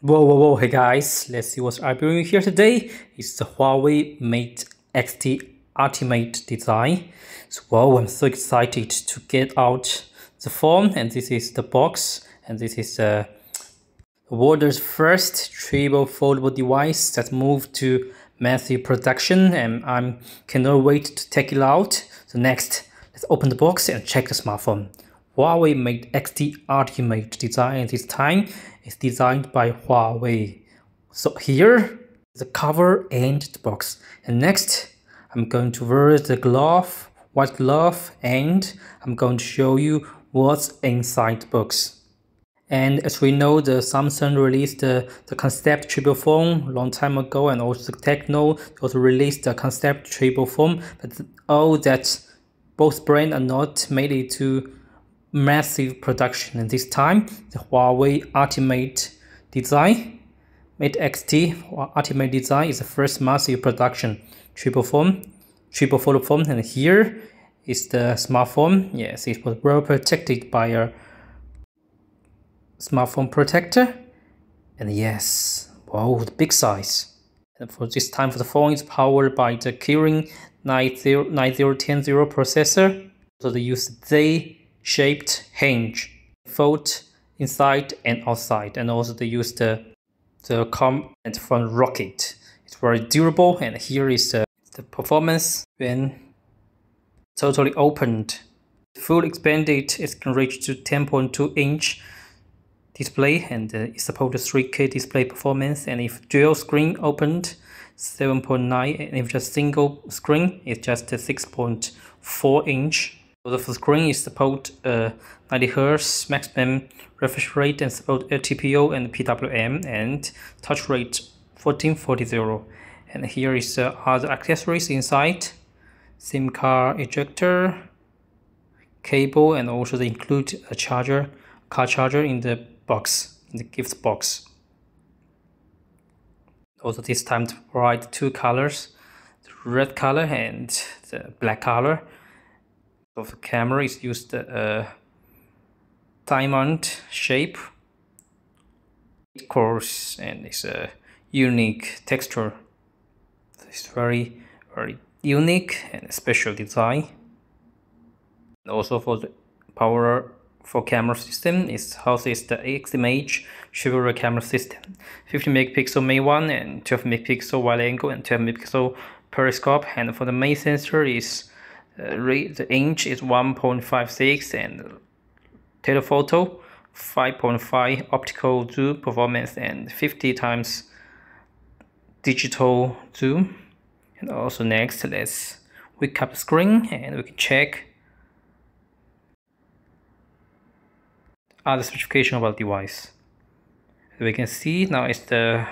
Whoa, hey guys, let's see what I'm doing here today. It's the Huawei Mate X-T Ultimate design. So, whoa, I'm so excited to get out the phone, and this is the box, and this is the world's first triple foldable device that moved to massive production, and I cannot wait to take it out. So next, let's open the box and check the smartphone. Huawei Mate X-T Ultimate design this time is designed by Huawei. So here is the cover and the box. And next, I'm going to wear the glove, white glove, and I'm going to show you what's inside the box. And as we know, the Samsung released the concept triple phone long time ago, and also the Techno also released the concept triple phone. But all that both brands are not made it to massive production. And this time, the Huawei Ultimate design, Mate X-T Ultimate design is the first massive production triple photo phone. And here is the smartphone. Yes, it was well protected by a smartphone protector. And yes, wow, the big size. And for this time, for the phone is powered by the Kirin 9010 processor. So they use Z-shaped hinge, fold inside and outside, and also they use the component from Rocket. It's very durable, and here is the performance when totally opened. Full expanded, it can reach to 10.2-inch display, and it supports 3K display performance. And if dual screen opened, 7.9, and if just single screen, it's just a 6.4-inch. So the screen is support 90 Hz maximum refresh rate, and support LTPO and PWM, and touch rate 1440. And here is other accessories inside: SIM card ejector, cable, and also they include a car charger in the box, in the gift box. Also this time to provide two colors, the red color and the black color. Of the camera is used diamond shape, of course, and it's a unique texture. It's very unique and special design. And also for the power for camera system, it houses the X-Image Chivalry camera system, 50 megapixel main one, and 12 megapixel wide angle, and 12 megapixel periscope. And for the main sensor is the inch is 1.56, and telephoto 5.5, optical zoom performance, and 50 times digital zoom. And also next, let's wake up the screen and we can check other specification about the device. As we can see now, it's the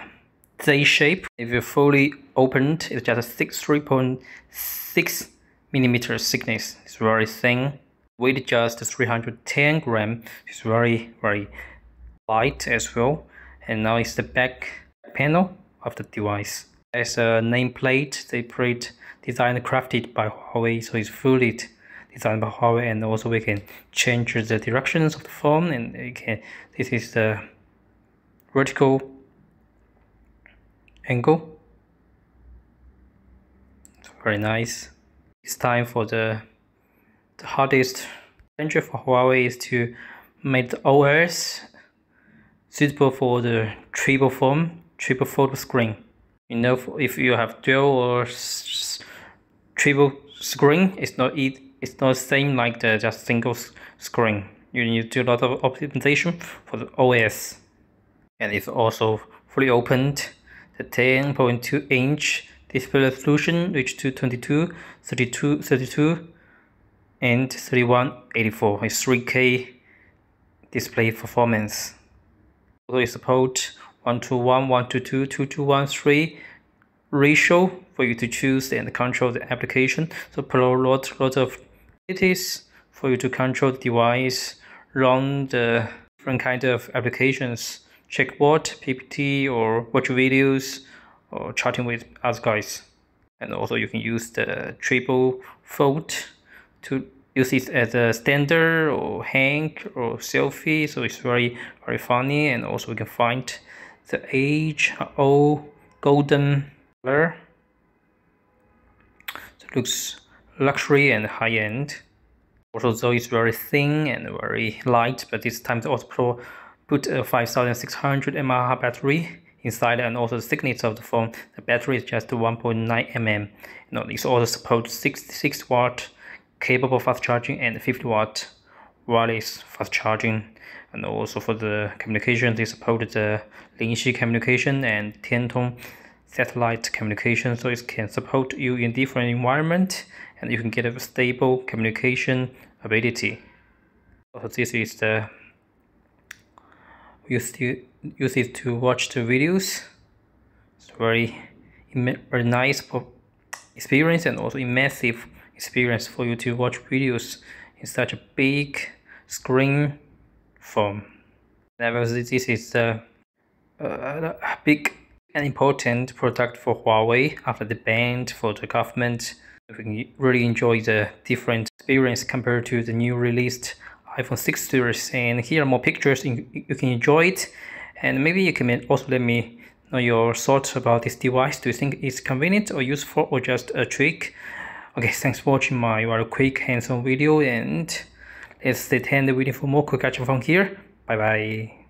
Z shape. If you fully opened, it's just a 3.6 millimeters thickness. It's very thin. Weight just 310 grams. It's very light as well. And now it's the back panel of the device. As a nameplate, they designed and crafted by Huawei, so it's fully designed by Huawei. And also we can change the directions of the phone, and this is the vertical angle. It's very nice. It's time for the hardest challenge for Huawei is to make the OS suitable for the triple fold screen. You know, if you have dual or triple screen, it's not the same like the just single screen. You need to do a lot of optimization for the OS. And it's also fully opened. The 10.2-inch display resolution reached to 22, 32, and 3184. It's 3K display performance. Also it supports 1:1, 1:2, 2:1, 3 ratio for you to choose and control the application. So a lot of abilities for you to control the device, run the different kind of applications, checkboard, PPT, or watch videos, or chatting with other guys. And also you can use the triple fold to use it as a standard or hang or selfie. So it's very funny. And also we can find the age old golden color. So it looks luxury and high-end. Also, though it's very thin and very light, but this time they also put a 5600 mAh battery inside, and also the thickness of the phone, the battery is just 1.9 mm. It also supports 66 watt capable fast charging and 50 watt wireless fast charging. And also for the communication, they support the Lingxi communication and Tiantong satellite communication, so it can support you in different environment and you can get a stable communication ability. Also, this is the use it to watch the videos. It's very nice experience and also immersive experience for you to watch videos in such a big screen phone. Nevertheless, this is a big and important product for Huawei after the ban for the government. You can really enjoy the different experience compared to the new released iPhone 6 series. And here are more pictures, you can enjoy it. And maybe you can also let me know your thoughts about this device. Do you think it's convenient or useful or just a trick? Okay, thanks for watching my very quick hands-on video, and let's stay tuned waiting for more quick catch up from here. Bye bye.